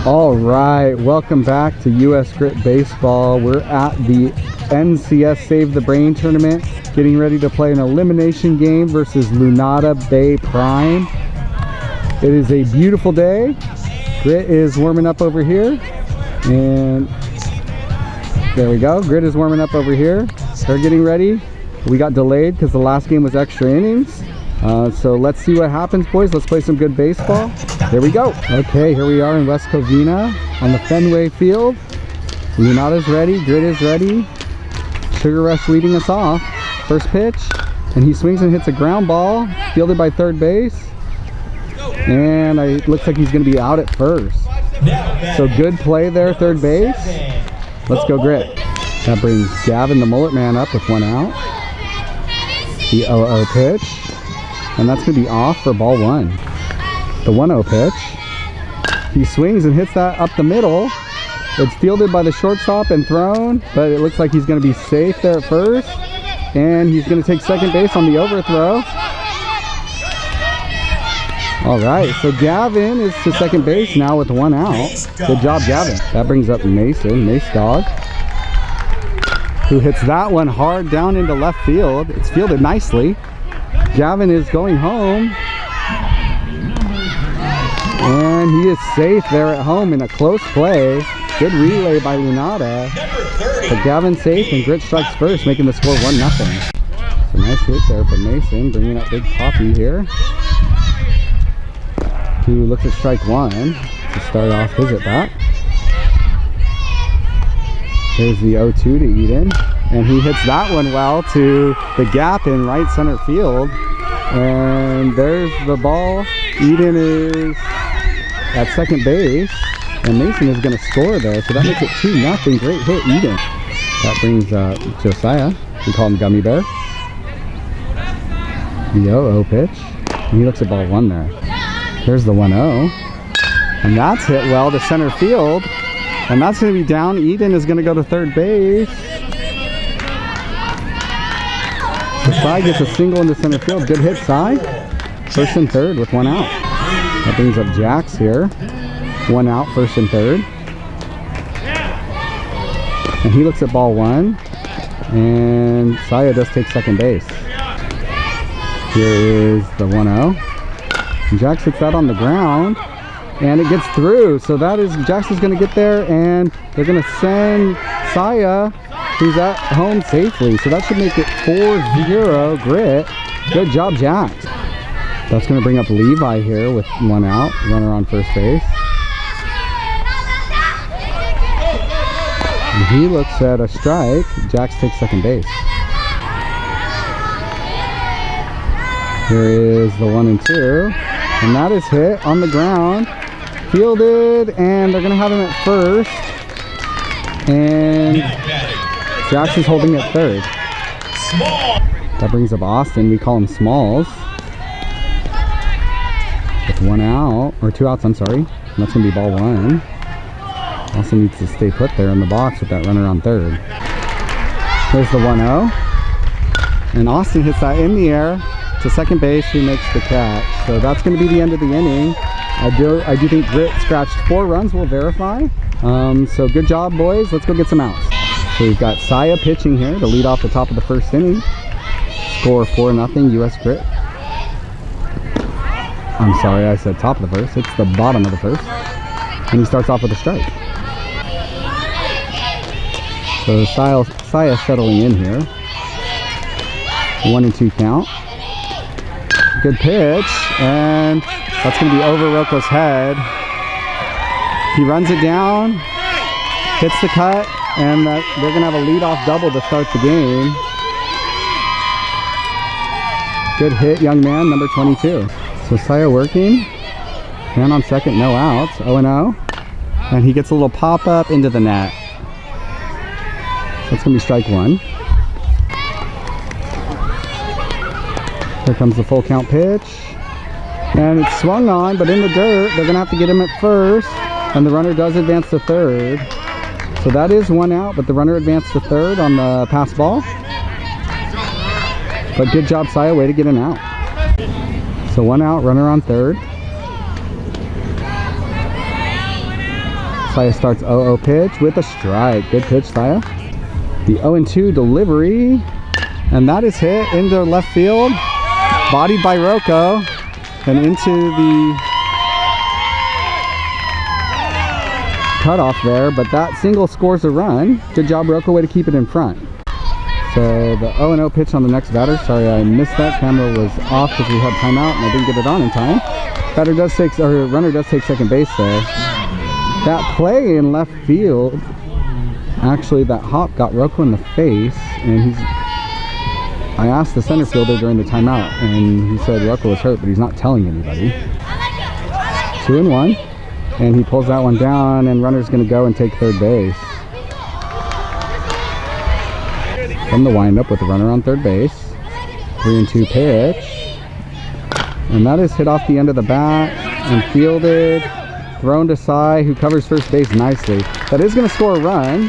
All right, welcome back to US Grit Baseball. We're at the NCS Save the Brain tournament, getting ready to play an elimination game versus Lunada Bay Prime. It is a beautiful day. Grit is warming up over here, and there we go. Grit is warming up over here. They're getting ready. We got delayed because the last game was extra innings. So let's see what happens, boys. Let's play some good baseball. Here we go. Okay, here we are in West Covina on the Fenway field. Lunada's ready, Grit is ready. Sugar Rush leading us off. First pitch, and he swings and hits a ground ball, fielded by third base. And it looks like he's going to be out at first. So good play there, third base. Let's go, Grit. That brings Gavin, the mullet man, up with one out. The 0-0 pitch. And that's going to be off for ball one. The 1-0 pitch. He swings and hits that up the middle. It's fielded by the shortstop and thrown, but it looks like he's going to be safe there at first. And he's going to take second base on the overthrow. All right, so Gavin is to second base now with one out. Good job, Gavin. That brings up Mason, Mace Dog, who hits that one hard down into left field. It's fielded nicely. Gavin is going home, and he is safe there at home in a close play. Good relay by Lunada, but Gavin's safe and Grit strikes first, making the score 1-0. So nice hit there from Mason, bringing up Big Poppy here, who looks at strike one to start off his at bat. Here's the 0-2 to Eden, and he hits that one well to the gap in right center field. And there's the ball. Eden is at second base, and Mason is going to score there. So that makes it 2-0. Great hit, Eden. That brings Josiah. We call him Gummy Bear. The 0-0 pitch. And he looks at ball one there. There's the 1-0. And that's hit well to center field. And that's going to be down. Eden is going to go to third base. So Cy gets a single into center field. Good hit, Cy. First and third with one out. That brings up Jax here. One out, first and third. And he looks at ball one. And Saya does take second base. Here is the 1-0. Jax hits that on the ground. And it gets through. So that is, Jax is going to get there, and they're going to send Saya, who's at home, safely. So that should make it 4-0 Grit. Good job, Jax. That's going to bring up Levi here with one out. Runner on first base. And he looks at a strike. Jax takes second base. Here is the 1-2. And that is hit on the ground. Fielded, and they're going to have him at first. And Jax is holding at third. That brings up Austin. We call him Smalls. With one out, or two outs, I'm sorry. And that's going to be ball one. Austin needs to stay put there in the box with that runner on third. Here's the 1-0. And Austin hits that in the air to second base, who makes the catch. So that's going to be the end of the inning. I do think Grit scratched 4 runs. We'll verify. So good job, boys. Let's go get some outs. So we've got Saya pitching here to lead off the top of the first inning. Score 4-0 US Grit. I'm sorry, I said top of the first. It's the bottom of the first. And he starts off with a strike. So Saya settling in here. 1-2 count. Good pitch, and that's going to be over Rocco's head. He runs it down, hits the cut, and they're going to have a leadoff double to start the game. Good hit, young man, number 22. So Saya working, man on second, no outs, 0-0. And he gets a little pop-up into the net. So it's going to be strike one. Here comes the full count pitch. And it's swung on, but in the dirt. They're going to have to get him at first. And the runner does advance to third. So that is one out, but the runner advanced to third on the pass ball. But good job, Saya. Way to get him out. So one out, runner on third. Saya starts 0-0 pitch with a strike. Good pitch, Saya. The 0-2 delivery, and that is hit into left field, bodied by Rocco, and into the cutoff there, but that single scores a run. Good job, Rocco, way to keep it in front. So the 0-0 pitch on the next batter. Sorry, I missed that. Camera was off because we had timeout and I didn't get it on in time. Batter does take, or runner does take second base there. That play in left field, actually that hop got Rocco in the face, and I asked the center fielder during the timeout, and he said Rocco was hurt, but he's not telling anybody. 2-1, and he pulls that one down, and runner's going to go and take third base. From the windup with the runner on third base. 3-2 pitch, and that is hit off the end of the bat and fielded, thrown to Sai, who covers first base nicely. That is going to score a run,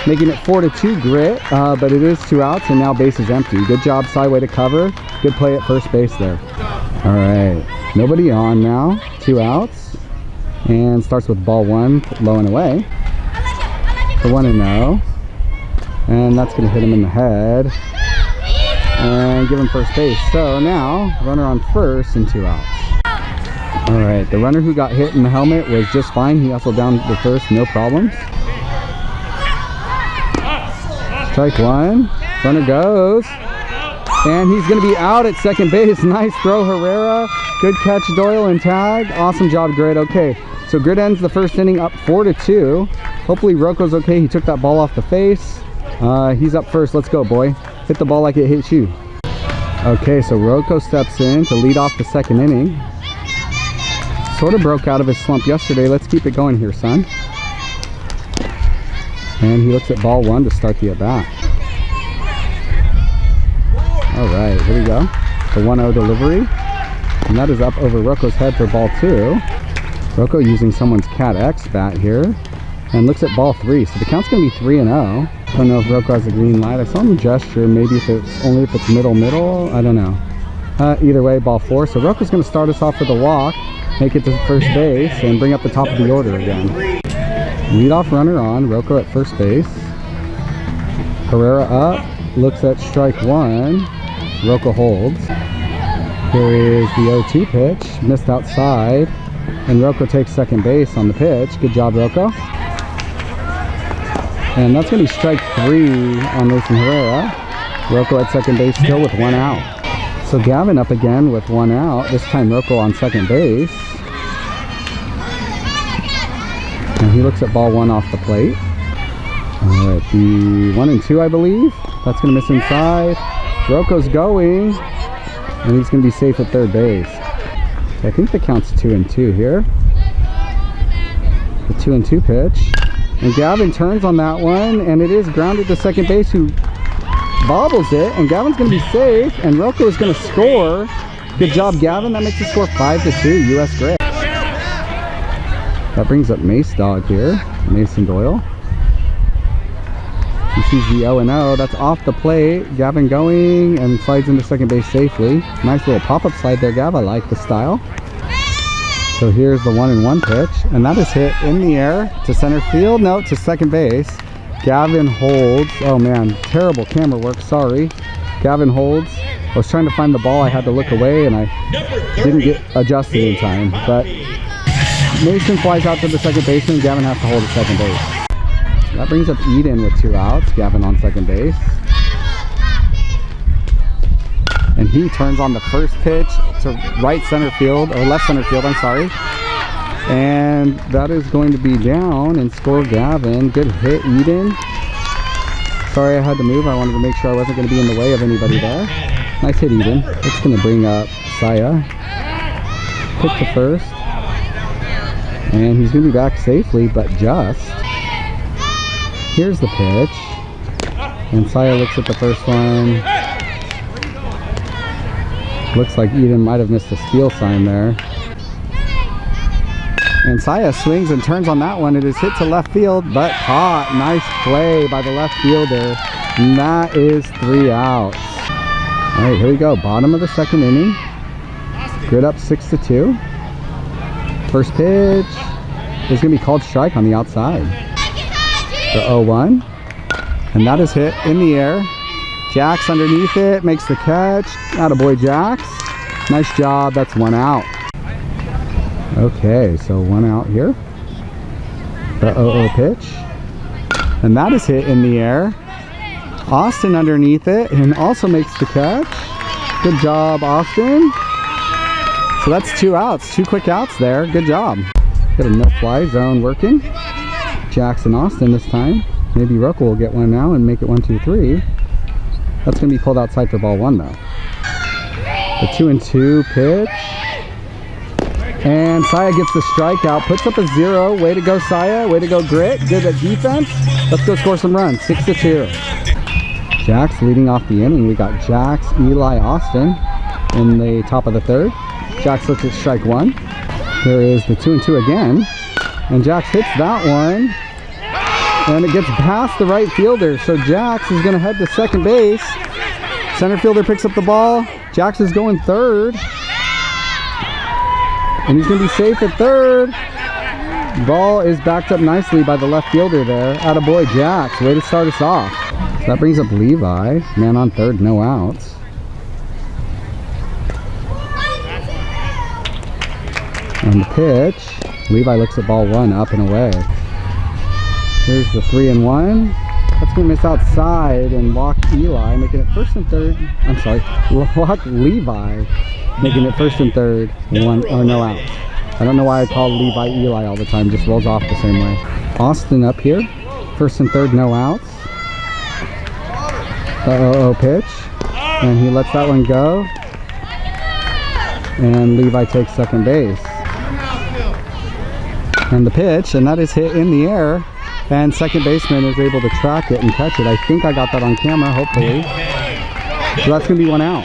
making it 4-2 Grit, but it is 2 outs, and now base is empty. Good job, Sai, way to cover. Good play at first base there. All right, nobody on now. 2 outs, and starts with ball 1, low and away. The 1-0, and that's going to hit him in the head and give him first base. So now, runner on first and 2 outs. All right, the runner who got hit in the helmet was just fine. He hustled down to first, no problems. Strike 1, runner goes, and he's going to be out at second base. Nice throw, Herrera. Good catch, Doyle, and tag. Awesome job, Grit. Okay, so Grit ends the first inning up 4-2. Hopefully Rocco's okay. He took that ball off the face. He's up first. Let's go, boy. Hit the ball like it hit you. Okay, so Rocco steps in to lead off the second inning. Sort of broke out of his slump yesterday. Let's keep it going here, son. And he looks at ball 1 to start the at-bat. All right, here we go. The 1-0 delivery. And that is up over Rocco's head for ball 2. Rocco using someone's Cat X bat here. And looks at ball 3. So the count's going to be 3-0. I don't know if Rocco has a green light. I saw him gesture. Maybe if it's only if it's middle. I don't know. Either way, ball 4. So Rocco's going to start us off with a walk, make it to first base, and bring up the top of the order again. Leadoff runner on, Rocco at first base. Herrera up, looks at strike 1. Rocco holds. Here is the 0-2 pitch, missed outside, and Rocco takes second base on the pitch. Good job, Rocco. And that's going to be strike 3 on Mason Herrera. Rocco at second base still with 1 out. So Gavin up again with 1 out, this time Rocco on second base. And he looks at ball 1 off the plate. All right, the 1-2, I believe. That's going to miss inside. Rocco's going, and he's going to be safe at third base. So I think the count's 2-2 here. The 2-2 pitch. And Gavin turns on that one, and it is grounded to second base, who bobbles it, and Gavin's going to be safe, and Rocco is going to score. Good job, Gavin. That makes the score 5-2, US Grit. That brings up Mace Dog here, Mason Doyle. He sees the 0-0. That's off the plate. Gavin going and slides into second base safely. Nice little pop-up slide there, Gav. I like the style. So here's the 1-1 pitch, and that is hit in the air to center field. No, to second base. Gavin holds. Oh man, terrible camera work, sorry. Gavin holds. I was trying to find the ball. I had to look away, and I didn't get adjusted in time. But Mason flies out to the second baseman. Gavin has to hold at second base. That brings up Eden with 2 outs. Gavin on second base. And he turns on the first pitch to right center field, or left center field, I'm sorry. And that is going to be down and score Gavin. Good hit, Eden. Sorry I had to move. I wanted to make sure I wasn't going to be in the way of anybody there. Nice hit, Eden. It's going to bring up Saya. Pitch to first. And he's going to be back safely, but just. Here's the pitch. And Saya looks at the first one. Looks like Eden might have missed a steal sign there. And Saya swings and turns on that one. It is hit to left field, but caught. Nice play by the left fielder. And that is 3 outs. All right, here we go. Bottom of the second inning. Grit up 6-2. First pitch. is going to be called strike on the outside. The 0-1. And that is hit in the air. Jax underneath it, makes the catch. Attaboy, Jax. Nice job, that's 1 out. Okay, so 1 out here. The 0-0 pitch. And that is hit in the air. Austin underneath it and also makes the catch. Good job, Austin. So that's 2 outs, 2 quick outs there. Good job. Got a no-fly zone working. Jackson Austin this time. Maybe Rocco will get one now and make it 1-2-3. That's going to be pulled outside for ball 1 though. The 2-2 pitch. And Saya gets the strikeout, puts up a 0. Way to go, Saya. Way to go, Grit. Good at defense. Let's go score some runs. 6-2. Jax leading off the inning. We got Jax, Eli, Austin in the top of the 3rd. Jax looks at strike 1. There is the 2-2 again. And Jax hits that one. And it gets past the right fielder. So Jax is going to head to second base. Center fielder picks up the ball. Jax is going 3rd. And he's going to be safe at 3rd. Ball is backed up nicely by the left fielder there. Attaboy, Jax. Way to start us off. So that brings up Levi. Man on 3rd, no outs. And the pitch. Levi looks at ball 1, up and away. Here's the 3-1. That's going to miss outside and walk Eli, making it 1st and 3rd. I'm sorry, walk Levi, making it 1st and 3rd, no outs. I don't know why I call Levi Eli all the time, just rolls off the same way. Austin up here, 1st and 3rd, no outs. The 0-0 pitch, and he lets that one go. And Levi takes second base. And the pitch, and that is hit in the air. And second baseman is able to track it and catch it. I think I got that on camera, hopefully. So that's going to be 1 out.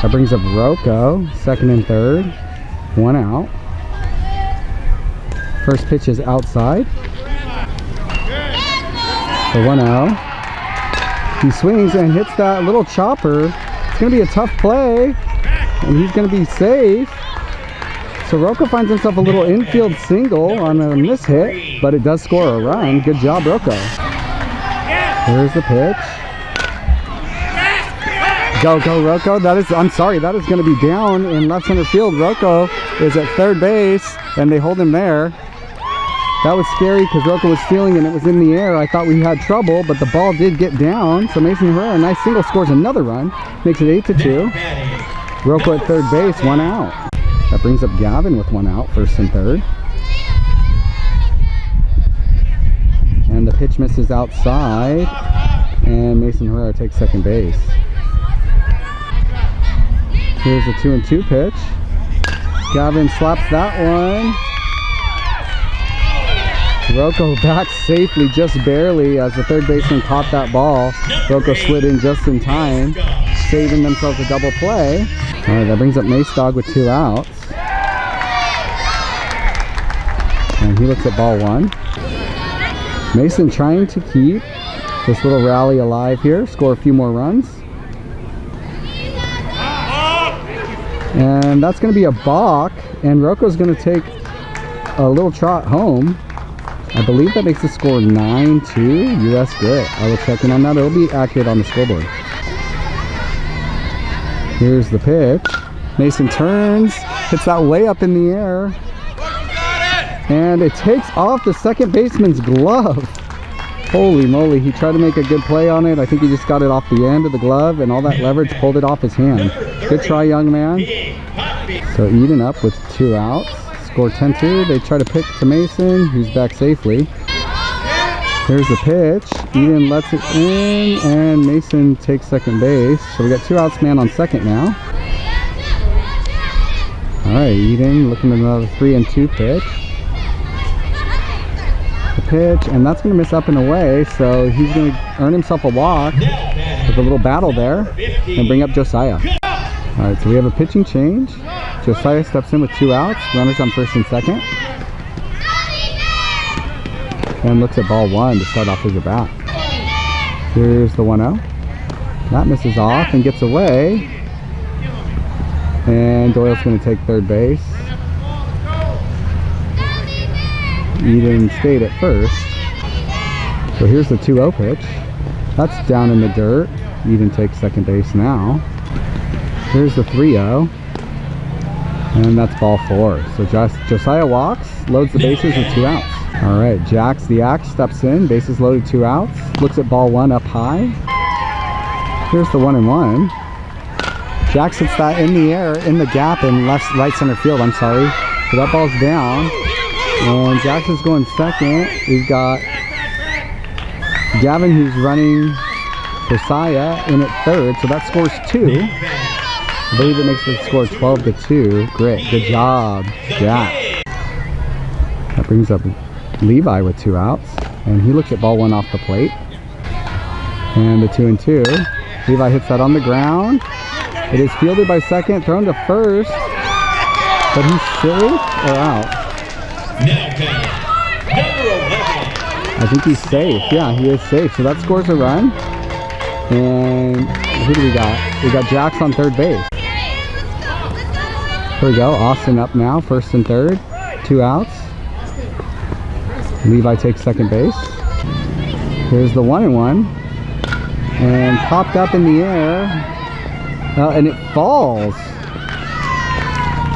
That brings up Rocco, 2nd and 3rd, 1 out. First pitch is outside. The 1-0. He swings and hits that little chopper. It's going to be a tough play. And he's going to be safe. So Rocco finds himself a little infield single on a miss hit, but it does score a run. Good job, Rocco. Here's the pitch. Go, go, Rocco. I'm sorry, that is going to be down in left center field. Rocco is at 3rd base, and they hold him there. That was scary because Rocco was stealing and it was in the air. I thought we had trouble, but the ball did get down. So Mason Herrera, a nice single, scores another run. Makes it 8-2. Rocco at 3rd base, 1 out. That brings up Gavin with 1 out, 1st and 3rd. And the pitch misses outside. And Mason Herrera takes second base. Here's a 2-2 pitch. Gavin slaps that one. Rocco back safely, just barely, as the 3rd baseman caught that ball. Rocco slid in just in time, saving themselves a double play. All right, that brings up Mace Dog with 2 outs. And he looks at ball 1. Mason trying to keep this little rally alive here, score a few more runs. And that's going to be a balk, and Rocco's going to take a little trot home. I believe that makes the score 9-2 US Grit. I will check in on that. It'll be accurate on the scoreboard. Here's the pitch. Mason turns, hits that way up in the air. And it takes off the second baseman's glove. Holy moly, he tried to make a good play on it. I think he just got it off the end of the glove, and all that leverage pulled it off his hand. Good try, young man. So Eden up with 2 outs. Score 10-2. They try to pick to Mason, who's back safely. Here's the pitch. Eden lets it in, and Mason takes second base. So we got 2 outs, man on second now. All right, Eden looking at another 3-2 pitch. The pitch, and that's going to miss up and away, so he's going to earn himself a walk with a little battle there and bring up Josiah. All right, so we have a pitching change. Josiah steps in with 2 outs, runners on 1st and 2nd. And looks at ball 1 to start off his at bat. Here's the 1-0. That misses off and gets away. And Doyle's going to take 3rd base. Eden stayed at first. So here's the 2-0 pitch. That's down in the dirt. Eden takes second base now. Here's the 3-0. And that's ball 4. So Josiah walks, loads the bases with 2 outs. All right, Jax the Axe steps in, bases loaded, 2 outs. Looks at ball 1 up high. Here's the 1-1. Jax hits that in the air, in the gap in right center field, I'm sorry. So that ball's down. And Jax is going second. We've got Gavin, who's running Josiah in at third. So that scores 2. I believe it makes the score 12-2. Grit, good job, Jax. That brings up Levi with 2 outs. And he looks at ball 1 off the plate. And the 2-2. Levi hits that on the ground. It is fielded by second, thrown to first. But he's safe or out? I think he's safe. Yeah, he is safe. So that scores a run. And who do we got? We got Jax on third base. Here we go. Austin up now, first and third. 2 outs. Levi takes second base. Here's the 1-1. And popped up in the air. And it falls.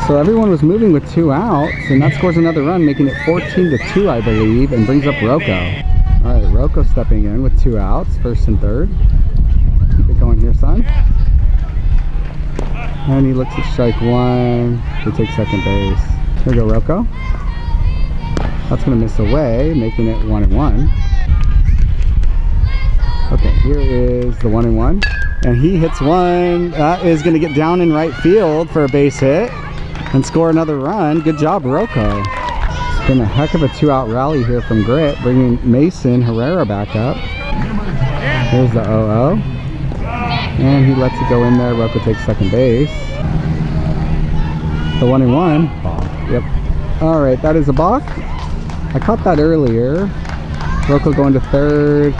So everyone was moving with 2 outs, and that scores another run, making it 14-2, I believe, and brings up Rocco. All right, Rocco stepping in with 2 outs, first and third. Keep it going here, son. And he looks at strike 1 to take second base. Here we go, Rocco. That's going to miss away, making it 1-1. Okay, here is the 1-1. And he hits one. That is going to get down in right field for a base hit and score another run. Good job, Rocco. It's been a heck of a 2-out rally here from Grit, bringing Mason Herrera back up. Here's the 0-0. And he lets it go in there. Rocco takes second base. The 1-1. Balk. Yep. All right, that is a balk. I caught that earlier. Rocco going to third.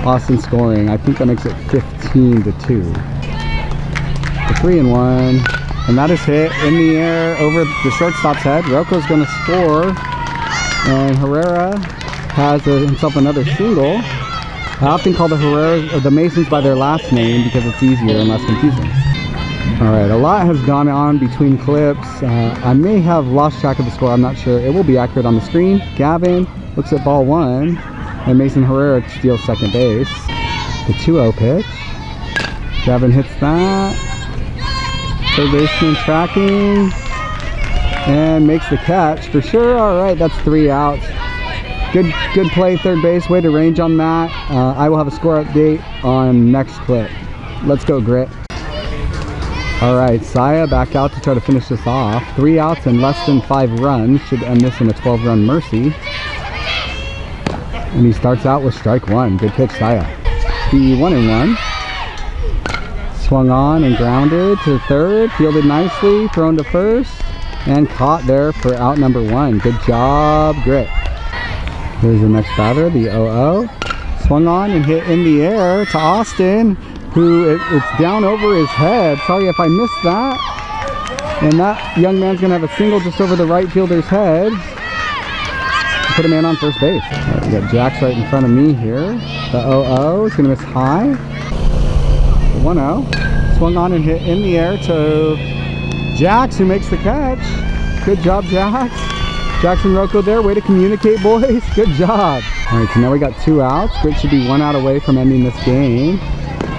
Austin scoring. I think that makes it 15-2. The 3-1. And that is hit in the air over the shortstop's head. Rocco's going to score. And Herrera has himself another single. I often call the Masons by their last name because it's easier and less confusing. Alright, a lot has gone on between clips. I may have lost track of the score, I'm not sure. It will be accurate on the screen. Gavin looks at ball 1, and Mason Herrera steals second base. The 2-0 pitch. Gavin hits that. Third baseman tracking. And makes the catch for sure. Alright, that's 3 outs. Good play, third base. Way to range on that. I will have a score update on next clip. Let's go, Grit. Alright, Saya back out to try to finish this off. 3 outs and less than 5 runs. Should end this in a 12-run mercy. And he starts out with strike 1. Good pitch, Saya. The 1-1. Swung on and grounded to third. Fielded nicely. Thrown to first. And caught there for out number 1. Good job, Grit. Here's the next batter, the 0-0. Swung on and hit in the air to Austin, who it's down over his head. Sorry if I missed that. And that young man's going to have a single just over the right fielder's head. Put a man on first base. Right, we got Jax right in front of me here. The 0-0 is going to miss high. The 1-0. Swung on and hit in the air to Jax, who makes the catch. Good job, Jax. Jackson Rocco there. Way to communicate, boys. Good job. All right, so now we got 2 outs. Grit should be 1 out away from ending this game.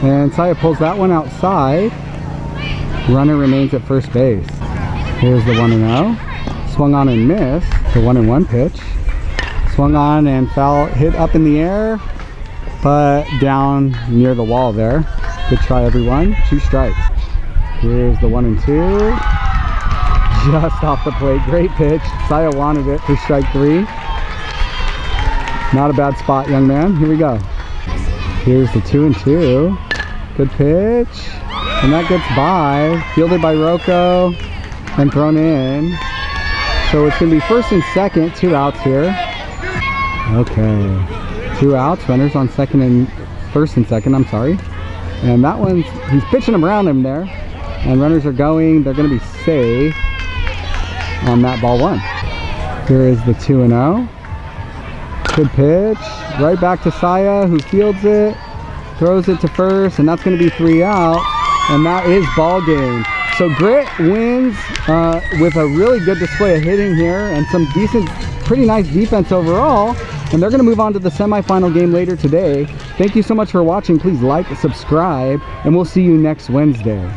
And Saya pulls that one outside. Runner remains at first base. Here's the 1-0. Swung on and missed. The 1-1 pitch. Swung on and foul, hit up in the air, but down near the wall there. Good try, everyone. 2 strikes. Here's the 1-2. Just off the plate. Great pitch. Saya wanted it for strike 3. Not a bad spot, young man. Here we go. Here's the 2-2. Good pitch. And that gets by. Fielded by Rocco and thrown in. So it's going to be first and second. 2 outs here. Okay. 2 outs. Runners on first and second. I'm sorry. And that one's, he's pitching them around him there. And runners are going. They're going to be safe on that ball 1. Here is the 2-0. Good pitch. Right back to Saya, who fields it. Throws it to first, and that's going to be 3 out. And that is ball game. So Grit wins with a really good display of hitting here and some decent, pretty nice defense overall. And they're going to move on to the semifinal game later today. Thank you so much for watching. Please like, subscribe, and we'll see you next Wednesday.